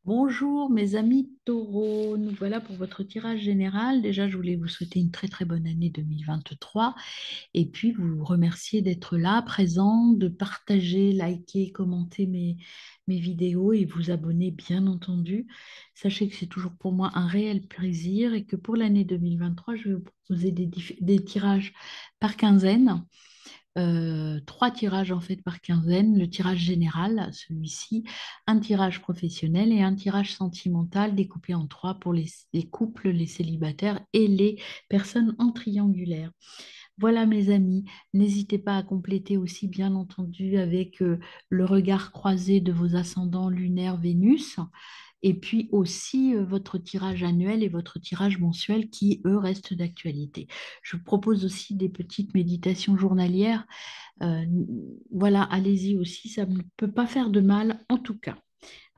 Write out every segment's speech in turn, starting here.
Bonjour mes amis taureaux, nous voilà pour votre tirage général. Déjà, je voulais vous souhaiter une très très bonne année 2023 et puis vous remercier d'être là, présent, de partager, liker, commenter mes vidéos et vous abonner bien entendu. Sachez que c'est toujours pour moi un réel plaisir et que pour l'année 2023, je vais vous proposer des tirages par quinzaine. Trois tirages en fait par quinzaine, le tirage général, celui-ci, un tirage professionnel et un tirage sentimental découpé en trois pour les couples, les célibataires et les personnes en triangulaire. Voilà mes amis, n'hésitez pas à compléter aussi bien entendu avec le regard croisé de vos ascendants lunaires Vénus et puis aussi votre tirage annuel et votre tirage mensuel qui, eux, restent d'actualité. Je vous propose aussi des petites méditations journalières. Euh, voilà, allez-y aussi, ça ne peut pas faire de mal en tout cas.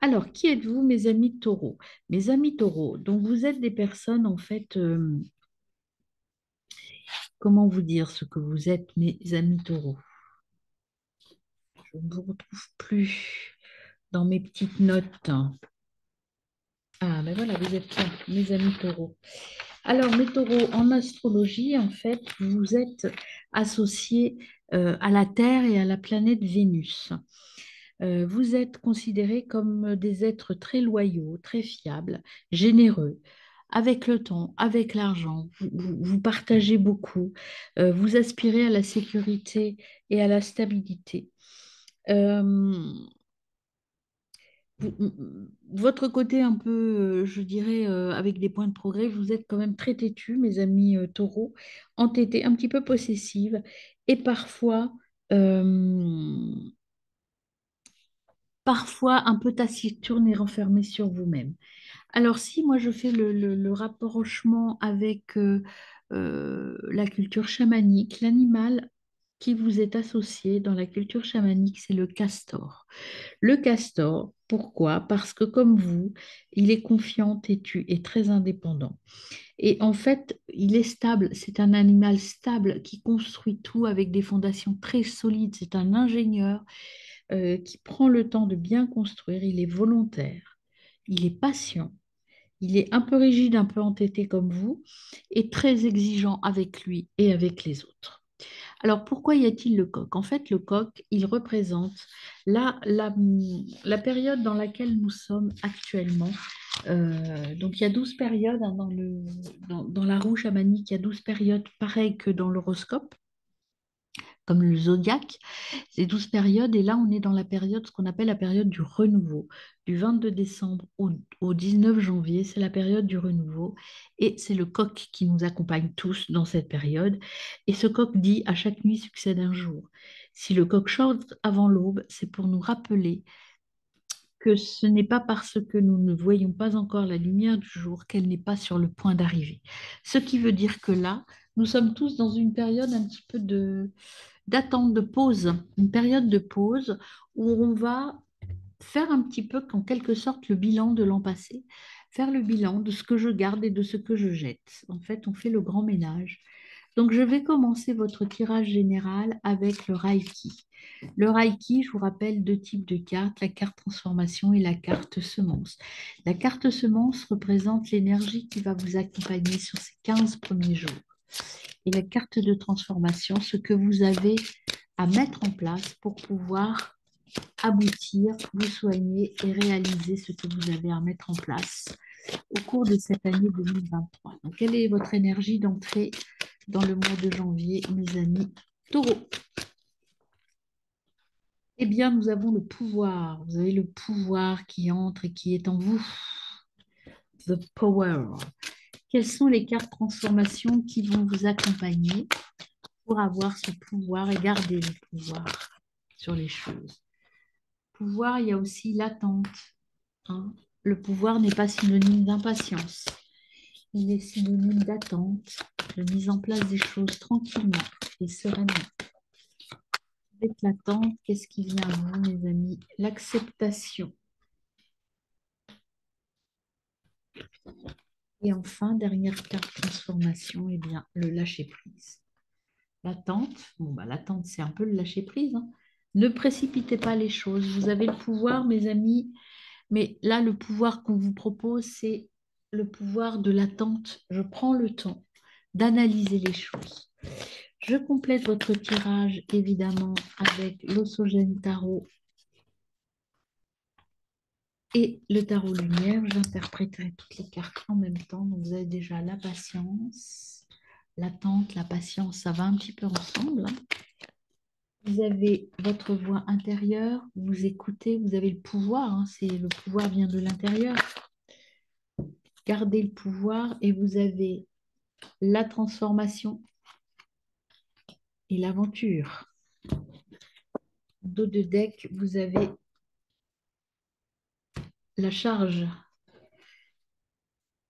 Alors, qui êtes-vous, mes amis taureaux? Mes amis taureaux, donc vous êtes des personnes en fait, comment vous dire ce que vous êtes, mes amis taureaux? Je ne vous retrouve plus dans mes petites notes. Ah, ben voilà, vous êtes là, mes amis taureaux. Alors, mes taureaux, en astrologie, en fait, vous êtes associés à la Terre et à la planète Vénus. Vous êtes considérés comme des êtres très loyaux, très fiables, généreux. Avec le temps, avec l'argent, vous partagez beaucoup, vous aspirez à la sécurité et à la stabilité. Euh, Votre côté un peu, je dirais, avec des points de progrès, vous êtes quand même très têtus, mes amis taureaux, entêtés, un petit peu possessives et euh, parfois un peu taciturne et renfermée sur vous-même. Alors si moi je fais le rapprochement avec la culture chamanique, l'animal qui vous est associé dans la culture chamanique, c'est le castor. Le castor, pourquoi? Parce que comme vous, il est confiant, têtu et très indépendant. Et en fait, il est stable, c'est un animal stable qui construit tout avec des fondations très solides. C'est un ingénieur qui prend le temps de bien construire. Il est volontaire, il est patient, il est un peu rigide, un peu entêté comme vous, et très exigeant avec lui et avec les autres. Alors pourquoi y a-t-il le coq? En fait, le coq, il représente la période dans laquelle nous sommes actuellement. Donc il y a 12 périodes hein, dans la roue chamanique, il y a 12 périodes pareilles que dans l'horoscope, comme le zodiaque. C'est 12 périodes et là on est dans la période, ce qu'on appelle la période du renouveau. Du 22 décembre au 19 janvier, c'est la période du renouveau et c'est le coq qui nous accompagne tous dans cette période. Et ce coq dit à chaque nuit succède un jour. Si le coq chante avant l'aube, c'est pour nous rappeler que ce n'est pas parce que nous ne voyons pas encore la lumière du jour qu'elle n'est pas sur le point d'arriver. Ce qui veut dire que là, nous sommes tous dans une période un petit peu d'attente, de pause, une période de pause où on va faire un petit peu, en quelque sorte, le bilan de l'an passé, faire le bilan de ce que je garde et de ce que je jette. En fait, on fait le grand ménage. Donc, je vais commencer votre tirage général avec le Reiki. Le Reiki, je vous rappelle deux types de cartes, la carte transformation et la carte semence. La carte semence représente l'énergie qui va vous accompagner sur ces 15 premiers jours. Et la carte de transformation, ce que vous avez à mettre en place pour pouvoir aboutir, vous soigner et réaliser ce que vous avez à mettre en place au cours de cette année 2023. Donc, quelle est votre énergie d'entrée dans le mois de janvier, mes amis taureaux? Eh bien, nous avons le pouvoir. Vous avez le pouvoir qui entre et qui est en vous. The power. Quelles sont les cartes transformation qui vont vous accompagner pour avoir ce pouvoir et garder le pouvoir sur les choses? Pouvoir, il y a aussi l'attente, hein. Le pouvoir n'est pas synonyme d'impatience. Il est synonyme d'attente, de mise en place des choses tranquillement et sereinement. Avec l'attente, qu'est-ce qui vient à vous, mes amis? L'acceptation. Et enfin, dernière carte transformation, eh bien, le lâcher-prise. L'attente, bon, bah, l'attente, c'est un peu le lâcher-prise, hein. Ne précipitez pas les choses. Vous avez le pouvoir, mes amis, Mais là, le pouvoir qu'on vous propose, c'est le pouvoir de l'attente. Je prends le temps d'analyser les choses. Je complète votre tirage, évidemment, avec l'Osogène Tarot et le Tarot Lumière. J'interpréterai toutes les cartes en même temps. Donc, vous avez déjà la patience, l'attente, la patience, ça va un petit peu ensemble, hein. Vous avez votre voix intérieure, vous écoutez, vous avez le pouvoir, hein, le pouvoir vient de l'intérieur. Gardez le pouvoir et vous avez la transformation et l'aventure. Dos de deck, vous avez la charge.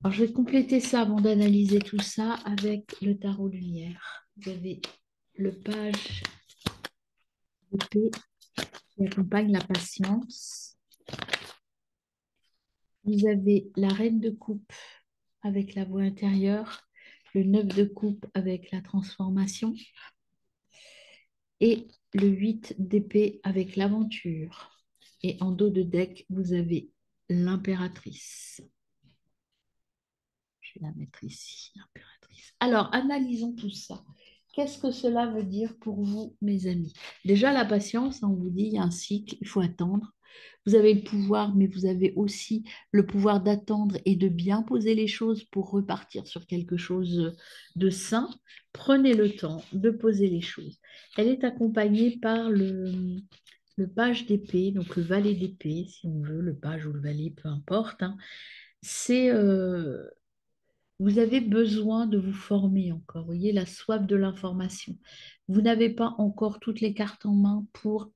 Alors, je vais compléter ça avant d'analyser tout ça avec le tarot lumière. Vous avez le page d'épée qui accompagne la patience. Vous avez la reine de coupe avec la voix intérieure, le 9 de coupe avec la transformation et le 8 d'épée avec l'aventure. Et en dos de deck, vous avez l'impératrice. Je vais la mettre ici, l'impératrice. Alors, analysons tout ça. Qu'est-ce que cela veut dire pour vous, mes amis? Déjà, la patience, on vous dit, il y a un cycle, il faut attendre. Vous avez le pouvoir, mais vous avez aussi le pouvoir d'attendre et de bien poser les choses pour repartir sur quelque chose de sain. Prenez le temps de poser les choses. Elle est accompagnée par le page d'épée, donc le valet d'épée, si on veut, le page ou le valet, peu importe, hein. C'est vous avez besoin de vous former encore. Vous voyez, la soif de l'information. Vous n'avez pas encore toutes les cartes en main pour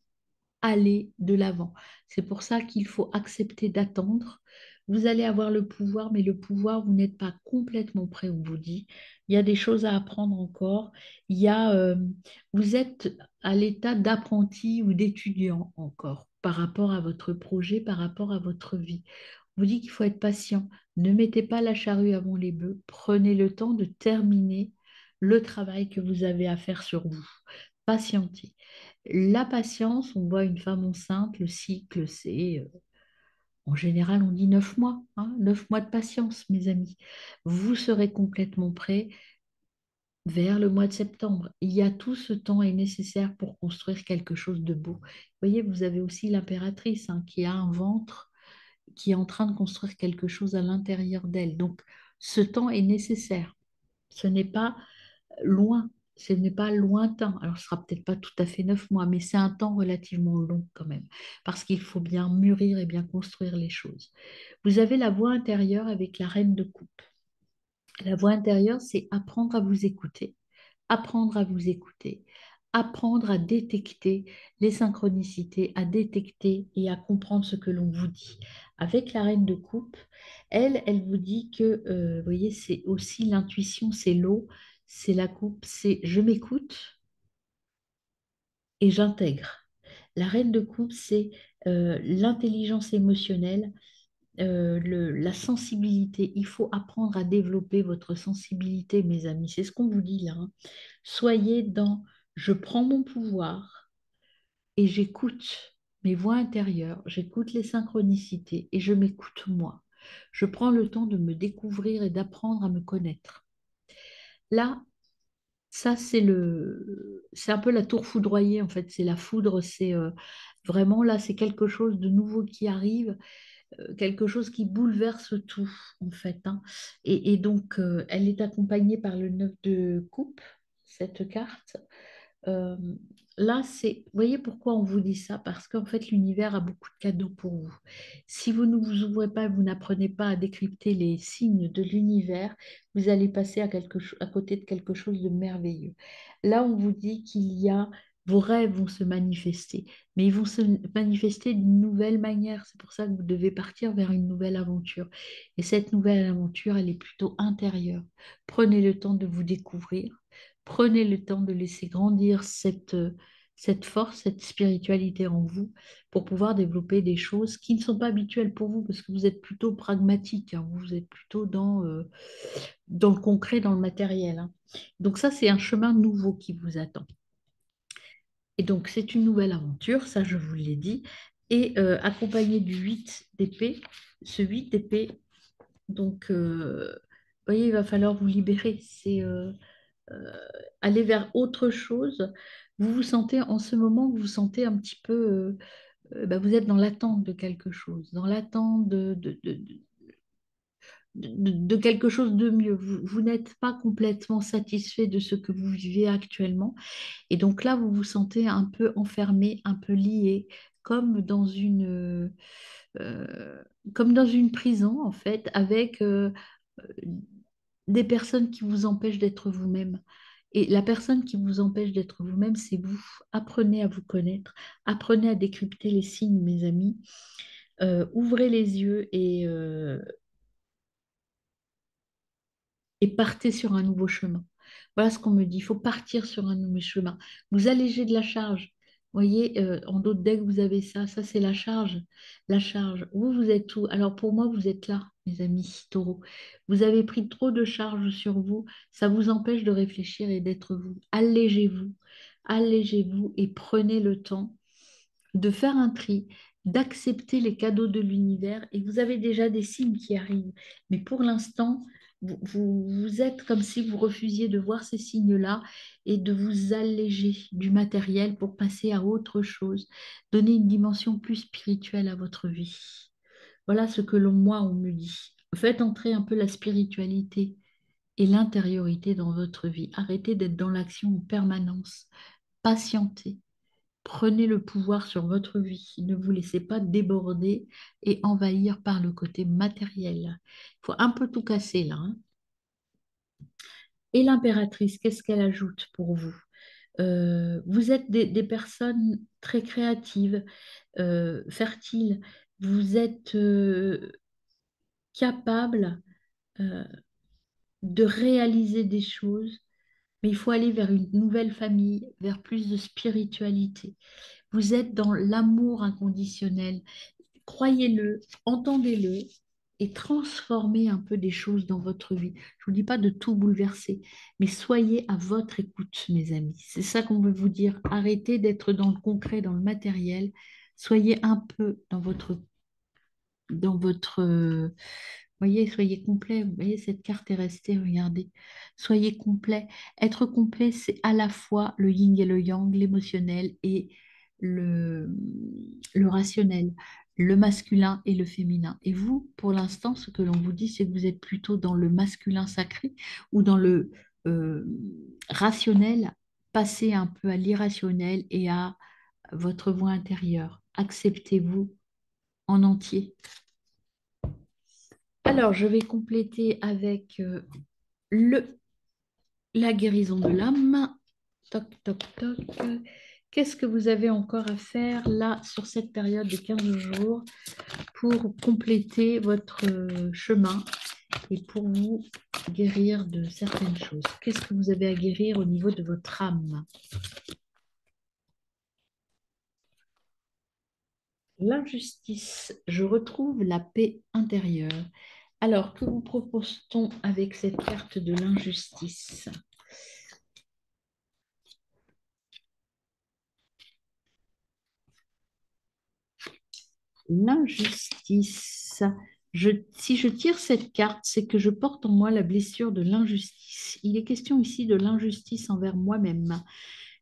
aller de l'avant. C'est pour ça qu'il faut accepter d'attendre. Vous allez avoir le pouvoir, mais le pouvoir, vous n'êtes pas complètement prêt, on vous dit. Il y a des choses à apprendre encore. Il y a, vous êtes à l'état d'apprenti ou d'étudiant encore par rapport à votre projet, par rapport à votre vie. On vous dit qu'il faut être patient. Ne mettez pas la charrue avant les bœufs. Prenez le temps de terminer le travail que vous avez à faire sur vous. Patientez. La patience, on voit une femme enceinte, le cycle, c'est en général, on dit 9 mois, hein, 9 mois de patience, mes amis. Vous serez complètement prêt vers le mois de septembre. Il y a tout ce temps est nécessaire pour construire quelque chose de beau. Vous voyez, vous avez aussi l'impératrice, hein, qui a un ventre, qui est en train de construire quelque chose à l'intérieur d'elle. Donc, ce temps est nécessaire. Ce n'est pas loin, ce n'est pas lointain. Alors, ce sera peut-être pas tout à fait 9 mois, mais c'est un temps relativement long quand même, parce qu'il faut bien mûrir et bien construire les choses. Vous avez la voix intérieure avec la reine de coupe. La voix intérieure, c'est apprendre à vous écouter, apprendre à vous écouter, apprendre à détecter les synchronicités, à détecter et à comprendre ce que l'on vous dit. Avec la reine de coupe, elle vous dit que, vous voyez, c'est aussi l'intuition, c'est l'eau, c'est la coupe, c'est je m'écoute et j'intègre. La reine de coupe, c'est l'intelligence émotionnelle, la sensibilité. Il faut apprendre à développer votre sensibilité, mes amis. C'est ce qu'on vous dit là, hein. Soyez dans je prends mon pouvoir et j'écoute mes voix intérieures, j'écoute les synchronicités et je m'écoute moi. Je prends le temps de me découvrir et d'apprendre à me connaître. Là, ça, c'est un peu la tour foudroyée, en fait. C'est la foudre, c'est vraiment là, c'est quelque chose de nouveau qui arrive, quelque chose qui bouleverse tout, en fait, hein. Et donc, elle est accompagnée par le 9 de coupe, cette carte. Euh, Là, vous voyez pourquoi on vous dit ça? Parce qu'en fait, l'univers a beaucoup de cadeaux pour vous. Si vous ne vous ouvrez pas, vous n'apprenez pas à décrypter les signes de l'univers, vous allez passer à côté de quelque chose de merveilleux. Là, on vous dit vos rêves vont se manifester, mais ils vont se manifester d'une nouvelle manière. C'est pour ça que vous devez partir vers une nouvelle aventure. Et cette nouvelle aventure, elle est plutôt intérieure. Prenez le temps de vous découvrir. Prenez le temps de laisser grandir cette force, cette spiritualité en vous pour pouvoir développer des choses qui ne sont pas habituelles pour vous parce que vous êtes plutôt pragmatique, hein, vous êtes plutôt dans le concret, dans le matériel, hein. Donc ça, c'est un chemin nouveau qui vous attend. Et donc, c'est une nouvelle aventure, ça je vous l'ai dit. et accompagné du 8 d'épée. Ce 8 d'épée, donc, vous voyez, il va falloir vous libérer. C'est euh, aller vers autre chose. Vous vous sentez, en ce moment, vous vous sentez un petit peu, bah, vous êtes dans l'attente de quelque chose, dans l'attente de quelque chose de mieux. Vous n'êtes pas complètement satisfait de ce que vous vivez actuellement. Et donc là, vous vous sentez un peu enfermé, un peu lié, comme dans euh, comme dans une prison, en fait, avec des personnes qui vous empêchent d'être vous-même. Et la personne qui vous empêche d'être vous-même, c'est vous. Apprenez à vous connaître, apprenez à décrypter les signes, mes amis. Ouvrez les yeux et partez sur un nouveau chemin. Voilà ce qu'on me dit. Il faut partir sur un nouveau chemin. Vous allégez de la charge. Vous voyez, en d'autres decks, vous avez ça. Ça, c'est la charge. La charge. Vous, vous êtes où? Alors, pour moi, vous êtes là, mes amis taureaux. Vous avez pris trop de charge sur vous. Ça vous empêche de réfléchir et d'être vous. Allégez-vous. Allégez-vous et prenez le temps de faire un tri, d'accepter les cadeaux de l'univers. Et vous avez déjà des signes qui arrivent. Mais pour l'instant, vous êtes comme si vous refusiez de voir ces signes-là et de vous alléger du matériel pour passer à autre chose, donner une dimension plus spirituelle à votre vie. Voilà ce que moi, on me dit. Faites entrer un peu la spiritualité et l'intériorité dans votre vie. Arrêtez d'être dans l'action en permanence. Patientez. Prenez le pouvoir sur votre vie. Ne vous laissez pas déborder et envahir par le côté matériel. Il faut un peu tout casser là, hein. Et l'impératrice, qu'est-ce qu'elle ajoute pour vous? Vous êtes des personnes très créatives, fertiles. Vous êtes capables euh, de réaliser des choses, mais il faut aller vers une nouvelle famille, vers plus de spiritualité. Vous êtes dans l'amour inconditionnel. Croyez-le, entendez-le et transformez un peu des choses dans votre vie. Je ne vous dis pas de tout bouleverser, mais soyez à votre écoute, mes amis. C'est ça qu'on veut vous dire. Arrêtez d'être dans le concret, dans le matériel. Soyez un peu dans votre, voyez, soyez complet. Vous voyez, cette carte est restée, regardez. Soyez complet. Être complet, c'est à la fois le yin et le yang, l'émotionnel et le, le rationnel, le masculin et le féminin. Et vous, pour l'instant, ce que l'on vous dit, c'est que vous êtes plutôt dans le masculin sacré ou dans le euh, rationnel, passez un peu à l'irrationnel et à votre voix intérieure. Acceptez-vous en entier. Alors, je vais compléter avec le, la guérison de l'âme. Toc, toc, toc. Qu'est-ce que vous avez encore à faire là sur cette période de 15 jours pour compléter votre chemin et pour vous guérir de certaines choses? Qu'est-ce que vous avez à guérir au niveau de votre âme? L'injustice, je retrouve la paix intérieure. Alors, que vous propose-t-on avec cette carte de l'injustice? L'injustice. Si je tire cette carte, c'est que je porte en moi la blessure de l'injustice. Il est question ici de l'injustice envers moi-même.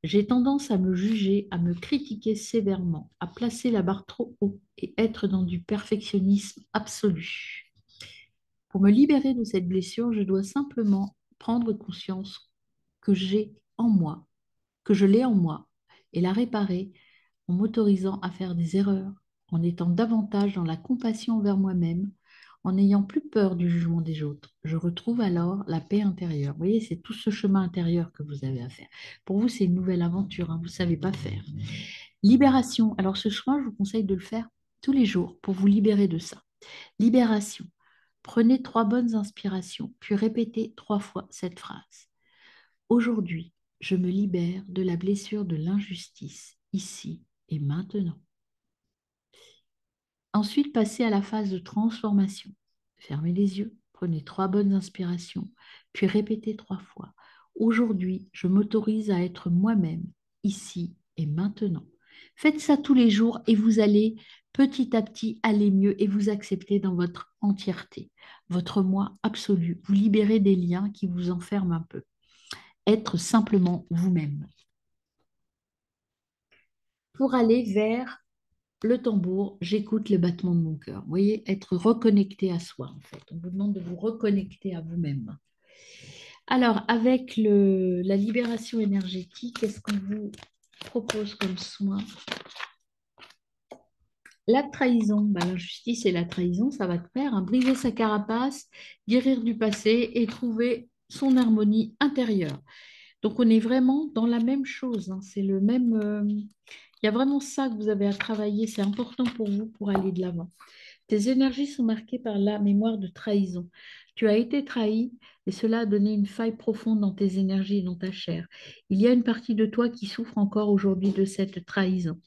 J'ai tendance à me juger, à me critiquer sévèrement, à placer la barre trop haut et être dans du perfectionnisme absolu. Pour me libérer de cette blessure, je dois simplement prendre conscience que j'ai en moi, que je l'ai en moi, et la réparer en m'autorisant à faire des erreurs, en étant davantage dans la compassion envers moi-même, en n'ayant plus peur du jugement des autres. Je retrouve alors la paix intérieure. Vous voyez, c'est tout ce chemin intérieur que vous avez à faire. Pour vous, c'est une nouvelle aventure, hein, vous ne savez pas faire. Libération. Alors ce chemin, je vous conseille de le faire tous les jours pour vous libérer de ça. Libération. Prenez 3 bonnes inspirations, puis répétez 3 fois cette phrase. Aujourd'hui, je me libère de la blessure de l'injustice, ici et maintenant. Ensuite, passez à la phase de transformation. Fermez les yeux, prenez 3 bonnes inspirations, puis répétez 3 fois. Aujourd'hui, je m'autorise à être moi-même, ici et maintenant. Faites ça tous les jours et vous allez petit à petit aller mieux et vous accepter dans votre entièreté, votre moi absolu. Vous libérez des liens qui vous enferment un peu. Être simplement vous-même. Pour aller vers le tambour, j'écoute le battement de mon cœur. Vous voyez, être reconnecté à soi, en fait. On vous demande de vous reconnecter à vous-même. Alors, avec la libération énergétique, qu'est-ce qu'on vous propose comme soin? La trahison, ben, l'injustice et la trahison, ça va de pair, hein. Briser sa carapace, guérir du passé et trouver son harmonie intérieure. Donc, on est vraiment dans la même chose, hein. C'est le même. Il y a vraiment ça que vous avez à travailler. C'est important pour vous pour aller de l'avant. Tes énergies sont marquées par la mémoire de trahison. Tu as été trahi et cela a donné une faille profonde dans tes énergies et dans ta chair. Il y a une partie de toi qui souffre encore aujourd'hui de cette trahison.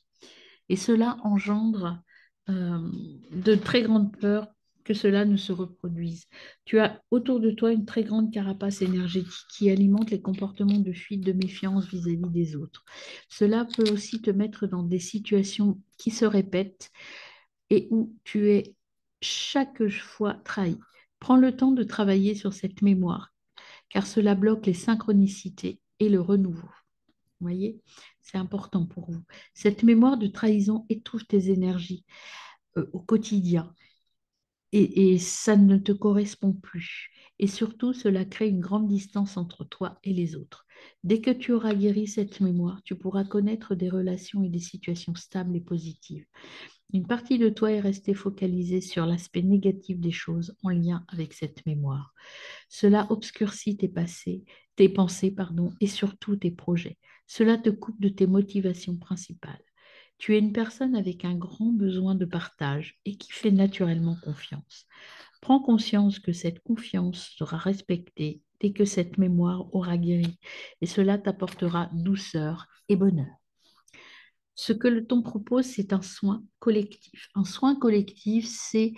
Et cela engendre de très grandes peurs que cela ne se reproduise. Tu as autour de toi une très grande carapace énergétique qui alimente les comportements de fuite, de méfiance vis-à-vis des autres. Cela peut aussi te mettre dans des situations qui se répètent et où tu es chaque fois trahi. Prends le temps de travailler sur cette mémoire, car cela bloque les synchronicités et le renouveau. Vous voyez, c'est important pour vous. Cette mémoire de trahison étouffe tes énergies au quotidien et ça ne te correspond plus. Et surtout, cela crée une grande distance entre toi et les autres. Dès que tu auras guéri cette mémoire, tu pourras connaître des relations et des situations stables et positives. Une partie de toi est restée focalisée sur l'aspect négatif des choses en lien avec cette mémoire. Cela obscurcit tes pensées, pardon, et surtout tes projets. Cela te coupe de tes motivations principales. Tu es une personne avec un grand besoin de partage et qui fait naturellement confiance. Prends conscience que cette confiance sera respectée dès que cette mémoire aura guéri et cela t'apportera douceur et bonheur. Ce que le ton propose, c'est un soin collectif. Un soin collectif, c'est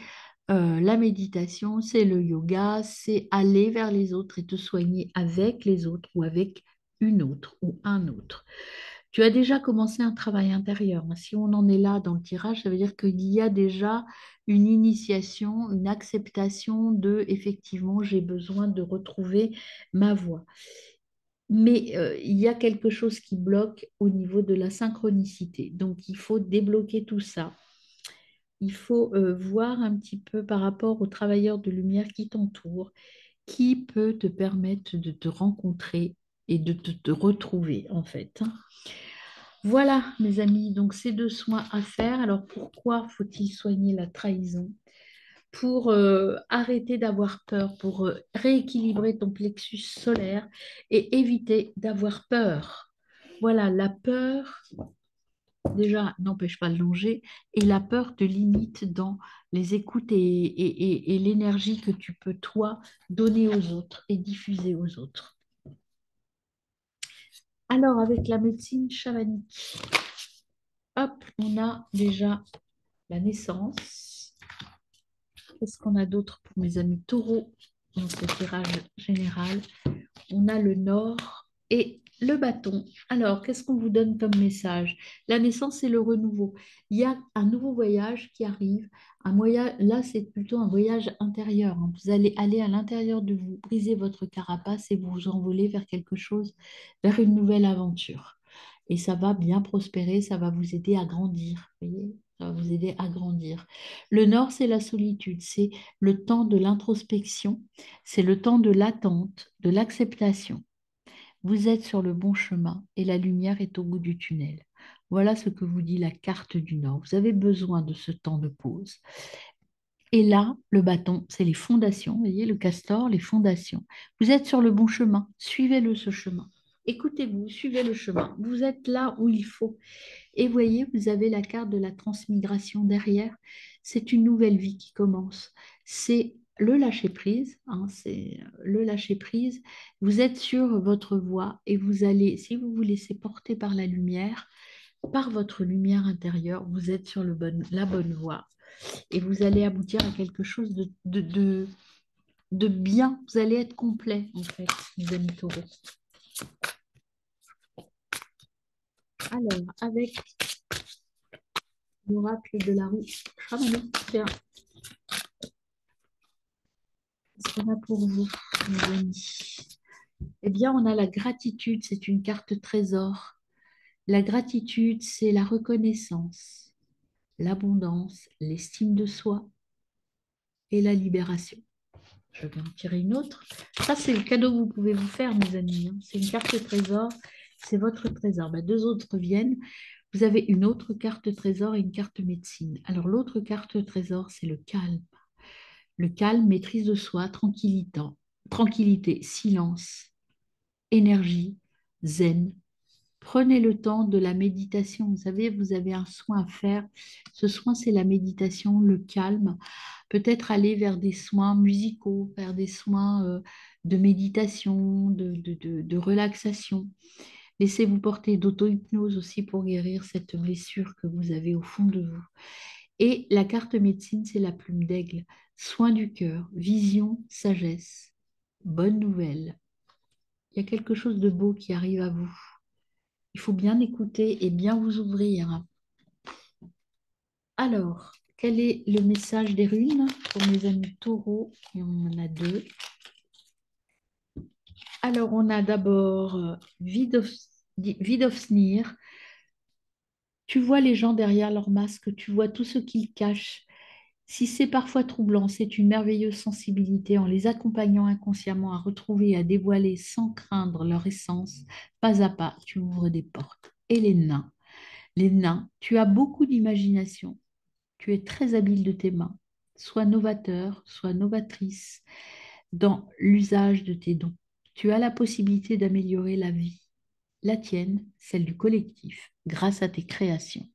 la méditation, c'est le yoga, c'est aller vers les autres et te soigner avec les autres ou avec une autre ou un autre. Tu as déjà commencé un travail intérieur, hein. Si on en est là dans le tirage, ça veut dire qu'il y a déjà une initiation, une acceptation de, effectivement, j'ai besoin de retrouver ma voix. Mais il y a quelque chose qui bloque au niveau de la synchronicité. Donc, il faut débloquer tout ça. Il faut voir un petit peu par rapport aux travailleurs de lumière qui t'entourent, qui peut te permettre de te rencontrer et de te retrouver, en fait, hein. Voilà, mes amis, donc ces deux soins à faire. Alors, pourquoi faut-il soigner la trahison? Pour arrêter d'avoir peur, pour rééquilibrer ton plexus solaire et éviter d'avoir peur. Voilà, la peur, déjà, n'empêche pas le danger, et la peur te limite dans les écoutes et l'énergie que tu peux, toi, donner aux autres et diffuser aux autres. Alors, avec la médecine chamanique, hop, on a déjà la naissance. Qu'est-ce qu'on a d'autre pour mes amis taureaux dans ce tirage général? On a le nord et le bâton. Alors, qu'est-ce qu'on vous donne comme message? La naissance et le renouveau. Il y a un nouveau voyage qui arrive. Un voyage, là, c'est plutôt un voyage intérieur, hein. Vous allez aller à l'intérieur de vous, briser votre carapace et vous envoler vers quelque chose, vers une nouvelle aventure. Et ça va bien prospérer, ça va vous aider à grandir. Vous voyez? Ça va vous aider à grandir. Le nord, c'est la solitude, c'est le temps de l'introspection, c'est le temps de l'attente, de l'acceptation. Vous êtes sur le bon chemin et la lumière est au bout du tunnel. Voilà ce que vous dit la carte du Nord. Vous avez besoin de ce temps de pause. Et là, le bâton, c'est les fondations. Vous voyez, le castor, les fondations. Vous êtes sur le bon chemin. Suivez-le, ce chemin. Écoutez-vous, suivez le chemin. Vous êtes là où il faut. Et voyez, vous avez la carte de la transmigration derrière. C'est une nouvelle vie qui commence. C'est le lâcher-prise, hein, c'est le lâcher-prise. Vous êtes sur votre voie et vous allez, si vous vous laissez porter par la lumière, par votre lumière intérieure, vous êtes sur la bonne voie et vous allez aboutir à quelque chose de bien. Vous allez être complet, en fait, mes amis taureaux. Alors, avec L'oracle de la roue chamanique. Tiens, qu'est-ce qu'on a pour vous, mes amis? Eh bien, on a la gratitude, c'est une carte trésor. La gratitude, c'est la reconnaissance, l'abondance, l'estime de soi et la libération. Je vais en tirer une autre. Ça, c'est le cadeau que vous pouvez vous faire, mes amis, hein. C'est une carte trésor, c'est votre trésor. Ben, deux autres viennent. Vous avez une autre carte trésor et une carte médecine. Alors, l'autre carte trésor, c'est le calme. Le calme, maîtrise de soi, tranquillité, silence, énergie, zen. Prenez le temps de la méditation. Vous savez, vous avez un soin à faire. Ce soin, c'est la méditation, le calme. Peut-être aller vers des soins musicaux, vers des soins de méditation, de relaxation. Laissez-vous porter d'auto-hypnose aussi pour guérir cette blessure que vous avez au fond de vous. Et la carte médecine, c'est la plume d'aigle. Soin du cœur, vision, sagesse. Bonne nouvelle. Il y a quelque chose de beau qui arrive à vous. Il faut bien écouter et bien vous ouvrir. Alors, quel est le message des runes pour mes amis taureaux? Et on en a deux. Alors, on a d'abord Vidofnir. Tu vois les gens derrière leur masque, tu vois tout ce qu'ils cachent. Si c'est parfois troublant, c'est une merveilleuse sensibilité en les accompagnant inconsciemment à retrouver et à dévoiler sans craindre leur essence. Pas à pas, tu ouvres des portes. Et les nains, tu as beaucoup d'imagination. Tu es très habile de tes mains. Sois novateur, sois novatrice dans l'usage de tes dons. Tu as la possibilité d'améliorer la vie, la tienne, celle du collectif, grâce à tes créations.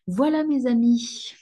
Voilà mes amis.